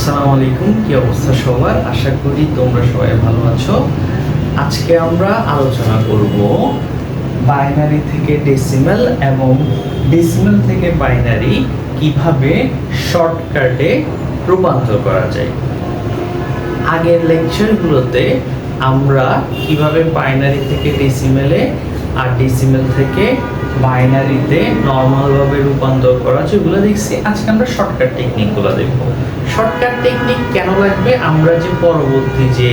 আসসালামু আলাইকুম, কি অবস্থা সবার? আশা করি তোমরা সবাই ভালো আছো। আজকে আমরা আলোচনা করব বাইনারি থেকে ডেসিমেল এবং ডেসিমেল থেকে বাইনারি কিভাবে শর্টকাটে রূপান্তর করা যায়। আগের লেকচারগুলোতে আমরা কিভাবে বাইনারি থেকে ডেসিমেলে আর ডেসিমেল থেকে বাইনারিতে নর্মালভাবে রূপান্তর করা যায় ওগুলো দেখছি। আজকে আমরা শর্টকাট টেকনিকগুলো দেখব। শর্টকাট টেকনিক কেন লাগবে? আমরা যে পরবর্তী যে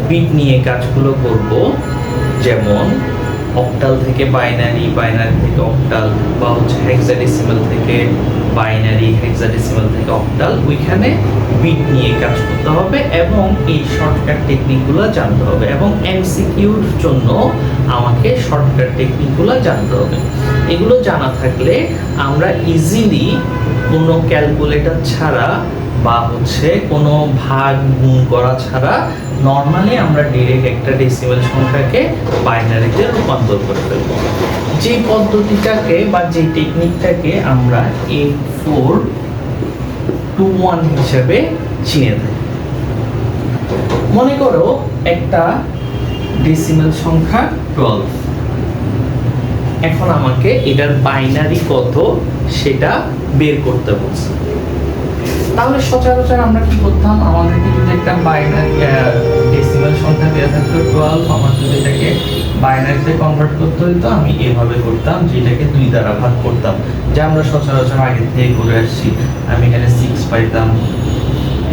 বিট নিয়ে কাজগুলো করব, যেমন অক্টাল থেকে বাইনারি, বাইনারি থেকে অক্টাল, বা হচ্ছে হেক্সাডেসিমাল থেকে বাইনারি, হেক্সাডেসিমাল থেকে অক্টাল, ওইখানে বিট নিয়ে কাজ করতে হবে এবং এই শর্টকাট টেকনিকগুলো জানতে হবে এবং এমসিকিউর জন্য আমাকে শর্টকাট টেকনিকগুলো জানতে হবে। এগুলো জানা থাকলে আমরা ইজিলি কোনো ক্যালকুলেটর ছাড়া বা হচ্ছে কোনো ভাগ গুণ করা ছাড়া নর্মালি আমরা ডিরেক্ট একটা ডেসিমেল সংখ্যাকে বাইনারিতে রূপান্তর করে ফেলব। যে পদ্ধতিটাকে বা যে টেকনিকটাকে আমরা 8421 হিসেবে চিনে থাকি। মনে করো একটা ডেসিমেল সংখ্যা 12। এখন আমাকে এটার বাইনারি কত সেটা বের করতে বলছে। তাহলে সচরাচর আমরা কি করতাম? আমাদেরকে যদি একটা বাইনারি ডেসিমেল সংখ্যা দেওয়া থাকতো 12, আমার যদি এটাকে বাইনারিতে কনভার্ট করতে হতো আমি এভাবে করতাম, যেটাকে 2 দ্বারা ভাগ করতাম, যা আমরা সচরাচর আগে থেকে করে আসছি। আমি এখানে 6 পাইতাম,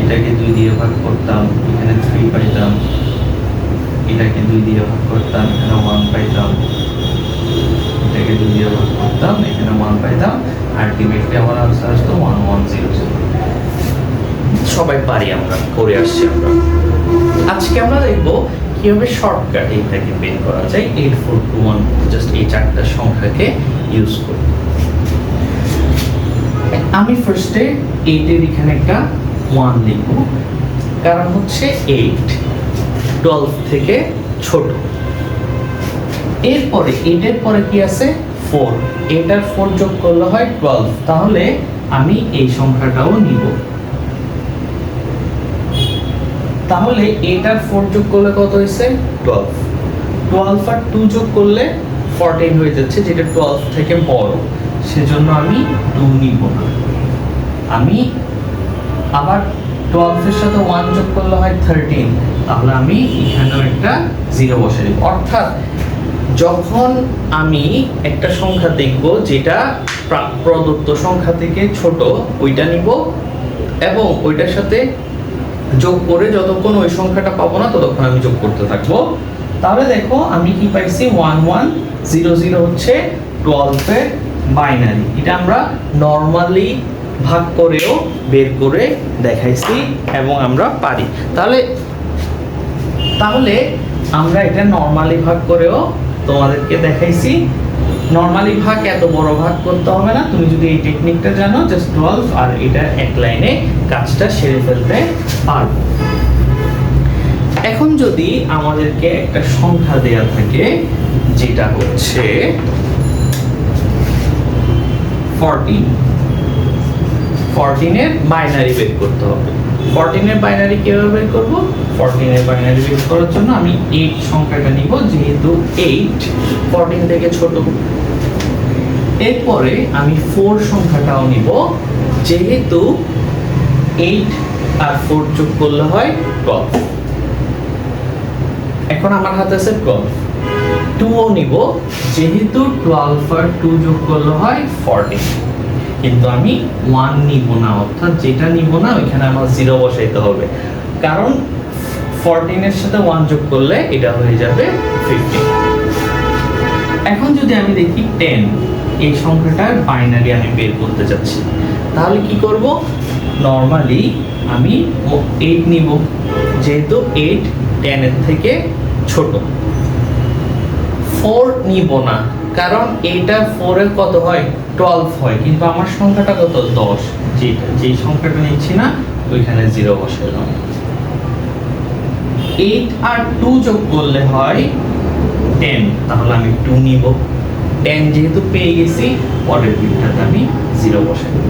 এটাকে 2 দিয়ে ভাগ করতাম, এখানে 3 পাইতাম, এটাকে 2 দিয়ে ভাগ করতাম, এখানে 1 পাইতাম, এটাকে 2 দিয়ে ভাগ করতাম, এখানে 1 পাইতাম। আলটিমেটলি আমার আনসার আসতো 1100। সবাই পারি, আমরা করে আসছি। আমরা আজকে আমরা দেখব কিভাবে শর্টকাট এটাকে বের করা যায় 8421, জাস্ট এই চারটা সংখ্যাকে ইউজ করে। আমি ফার্স্টে 8 এর এখানে একটা 1 লিখব, কারণ হচ্ছে 8 12 থেকে ছোট। এরপরে 8 এর পরে কি আছে? 4। 8 আর 4 যোগ করলে হয় 12, তাহলে আমি এই সংখ্যাটাও নিব। তাহলে 8 আর 4 যোগ করলে কত হয়েছে? 12। 12 আর 2 যোগ করলে 14 হয়ে যাচ্ছে, যেটা 12 থেকে বড়, সেজন্য আমি 2 নিব না। আমি আবার 12 এর সাথে 1 যোগ করলে হয় 13, তাহলে আমি এখানেও একটা 0 বসে দেব। অর্থাৎ যখন আমি একটা সংখ্যা দেখব যেটা প্রদত্ত সংখ্যা থেকে ছোট, ওইটা নিব এবং ওইটার সাথে যোগ করে যতক্ষণ ওই সংখ্যাটা পাবো না ততক্ষণ আমি যোগ করতে থাকবো। তাহলে দেখো আমি কি পাইছি? 1100 হচ্ছে 12 এর বাইনারি। এটা আমরা নরমালি ভাগ করেও বের করে দেখাইছি এবং আমরা পারি। তাহলে আমরা এটা নরমালি ভাগ করেও তোমাদেরকে দেখাইছি। নরমালি ভাগ এত বড় ভাগ করতে হবে না, তুমি যদি এই টেকনিকটা জানো, জাস্ট 12 আর এটা এক লাইনে কাজটা সেরে ফেলতে পারবো। এখন যদি আমাদেরকে একটা সংখ্যা দেয়া থাকে যেটা হচ্ছে 14 এর বাইনারি বের করতে হবে। 14 এর বাইনারি কিভাবে বের করব? 14 এর বাইনারি বের করার জন্য আমি 8 সংখ্যাটা নিব, যেহেতু 8 14 থেকে ছোট। এরপরে আমি 4 সংখ্যাটাও নিব, যেহেতু 8 আর 4 যোগ করলে হয় 12। এখন আমার হাতে আছে 12। 2 ও নিব, যেহেতু 12 আর 2 যোগ করলে হয় 14। কিন্তু আমি 1 নিব না, অর্থাৎ যেটা নিব না ওইখানে আমার 0 বসাইতে হবে, কারণ 14 এর সাথে 1 যোগ করলে এটা হয়ে যাবে 15। এখন যদি আমি দেখি 10, এই সংখ্যাটার বাইনারি আমি বের করতে যাচ্ছি, তাহলে কি করব? নরমালি আমি 8 নিব, যেহেতু 8 10 এর থেকে ছোট। 4 নিব না, কারণ এটা 4 এর কত হয়? 12 হয়, কিন্তু আমার সংখ্যাটা কত? 10। যেই সংখ্যাটা নিচ্ছি না ওইখানে 0 বসাইলাম। 8 আর 2 যোগ করলে হয় 10, তাহলে আমি 2 নিব। 10 যেহেতু পেয়ে গেছি, পরের বিটটাতে আমি 0 বসাই দেব।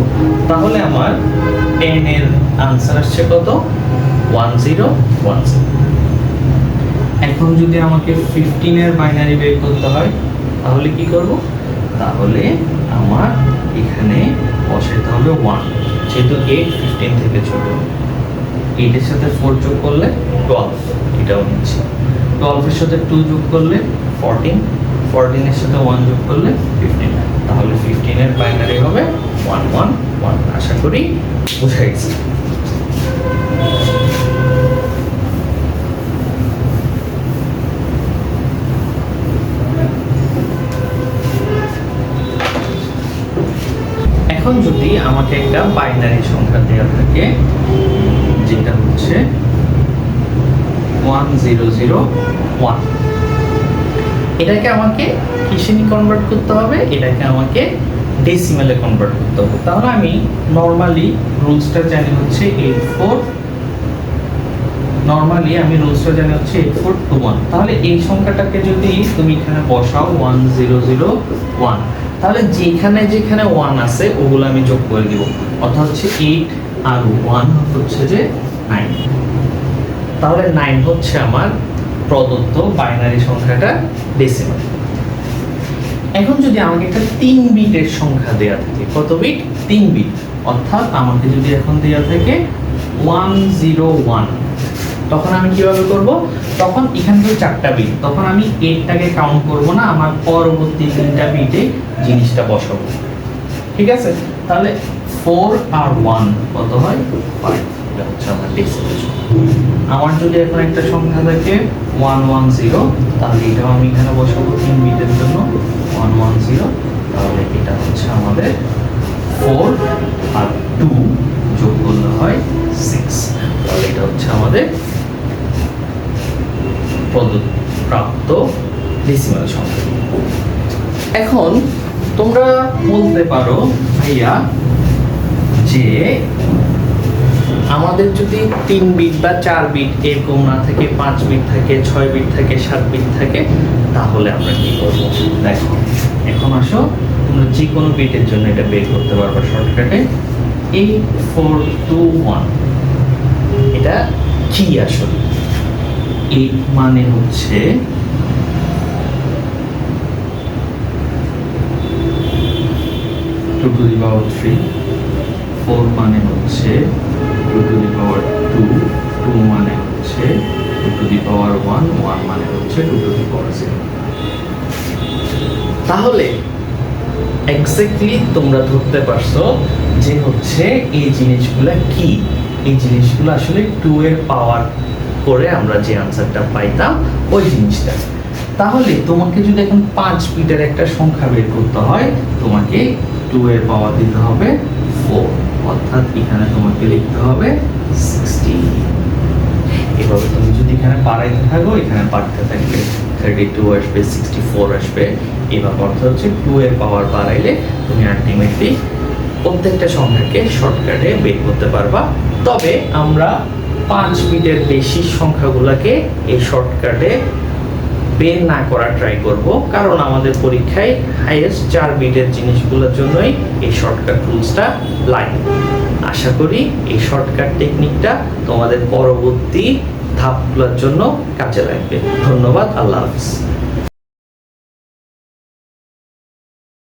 তাহলে আমার 10 এর আনসার আসছে কত? 1010। এখন যদি আমাকে 15 এর বাইনারি বের করতে হয় তাহলে কি করব? তাহলে আমার এখানে বসাতে হবে 1, যেহেতু 8 15 থেকে ছোট। 8 এর সাথে 4 যোগ করলে 12, এটাও নিচ্ছে। 12 এর সাথে 2 যোগ করলে 14, 14 এর সাথে 1 যোগ করলে 15। তাহলে 15 এর বাইনারি হবে 111। আশা করি বুঝা গেছে। এখন যদি আমাকে একটা বাইনারি সংখ্যা দেওয়া থাকে যেটা হচ্ছে 1001, এটাকে আমাকে কিসে কনভার্ট করতে হবে? এটাকে আমাকে ডেসিমেলে কনভার্ট করতে হবে। তাহলে আমি নরমালি রুলসটা জানি হচ্ছে 8421। তাহলে এই সংখ্যাটাকে যদি তুমি এখানে বসাও 1001, তাহলে যেখানে যেখানে 1 আছে ওগুলো আমি যোগ করে দিব। অর্থাৎ হচ্ছে 8 আর 1 হচ্ছে যে 9। তাহলে 9 হচ্ছে আমার প্রদত্ত বাইনারি সংখ্যাটা ডেসিমাল। এখন যদি আমাকে একটা 3 বিটের সংখ্যা দেয়া থাকে, কত বিট? 3 বিট। অর্থাৎ আমাকে যদি এখন দেয়া থাকে 101, তখন আমি কিভাবে করব? তখন এখান থেকে 4টা বিট, তখন আমি 8টাকে কাউন্ট করব না, আমার পরবর্তী 3টা বিটে জিনিসটা বসাবো। ঠিক আছে? তাহলে 4 আর 1 কত হয়? 5। এটা হচ্ছে আমার ডেসিমাল। আমার যদি এখন একটা সংখ্যা থাকে 110, তাহলে এটাও আমি এখানে বসাবো 3 বিটের জন্য 110। তাহলে এটা হচ্ছে আমাদের 4 আর 2 যোগ করলে হয় 6। তাহলে এটা হচ্ছে আমাদের প্রাপ্ত ডেসিমাল সংখ্যা। এখন তোমরা বলতে পারো ভাইয়া যে আমাদের যদি 3 বিট বা 4 বিট এরকম না থাকে, 5 বিট থাকে, 6 বিট থাকে, 7 বিট থাকে, তাহলে আমরা কি করব? দেখো, এখন আসো তোমরা যে কোনো বিটের জন্য এটা বের করতে পারবে শর্টকাটে। 8421 এটা কি আসলে? 8 মানে হচ্ছে 2 to the power 3, 4 মানে হচ্ছে 2 to the power 2, 2 মানে হচ্ছে 2 to the power 1, 1 মানে হচ্ছে 2 to the power 0। তাহলে এক্স্যাক্টলি তোমরা ধরতে পারছো যে হচ্ছে এই জিনিসগুলা কি? এই জিনিসগুলো আসলে 2 এর পাওয়ার করে আমরা যে আনসারটা পাইতাম ওই জিনিসটা। তাহলে তোমাকে যদি এখন 5 বিটের একটা সংখ্যা বের করতে হয়, তোমাকে 2 এর পাওয়ার দিতে হবে 4, অর্থাৎ এখানে তোমাকে লিখতে হবে 16। এভাবে তুমি যদি এখানে বাড়াইতে থাকো, এখানে বাড়তে থাকবে 32 আসবে, 64 আসবে। এভাবে অর্থ হচ্ছে 2 এর পাওয়ার বাড়াইলে তুমি আলটিমেটলি প্রত্যেকটা সংখ্যাকে শর্টকাটে বের করতে পারবা। তবে আমরা 5 বিটের বেশি সংখ্যাগুলোকে এই শর্টকাটে বের না করার ট্রাই করব, কারণ আমাদের পরীক্ষায় হাইয়েস্ট 4 বিটের জিনিসগুলোর জন্যই এই শর্টকাট রুলসটা লাগে। আশা করি এই শর্টকাট টেকনিকটা তোমাদের পরবর্তী ধাপগুলোর জন্য কাজে লাগবে। ধন্যবাদ। আল্লাহ হাফিজ।